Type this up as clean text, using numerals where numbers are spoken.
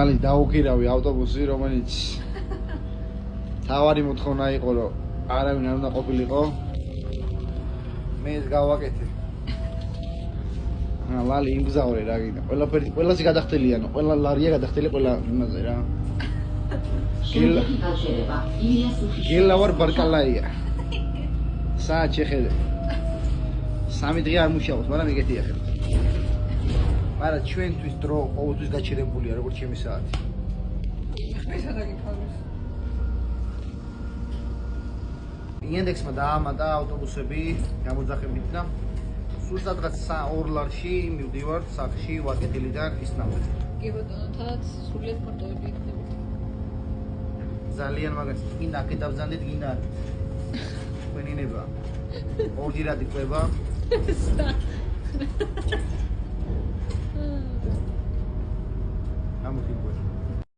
Ali დაუქირავი ავტობუსი, რომელიც თავარი მოთხოვნა იყო, რომ არავინ არ უნდა ყოფილიყო. მე ეს გავაკეთე. ლალი იმგზავრე რა გინდა. ყველასი გადახდელიანო, ყველა ლარია გადახდელი ყველა იმაზე რა. გელა ვარ ბარკალაია. საათ შეხედე. 3 დღე არ მუშაობს, მაგრამ ეგეთია ხე. მაგრამ ჩვენთვის დრო ყოველთვის გაჩერებულია, როგორც ჩემი საათი. ხმისა დაგიფალოს. ინდექსმა დაამატა ავტობუსები გამოძახებით და სულ სადღაც 2 ლარში მივდივარ სახში ვაკეთილიდან ისნამდე. კი ბატონო, თაც სულიად პორტოები იქნება. ძალიან მაგას გინდა აკეთავზანდეთ გინდა. თქვენი ნება. ორჯერად იყვება.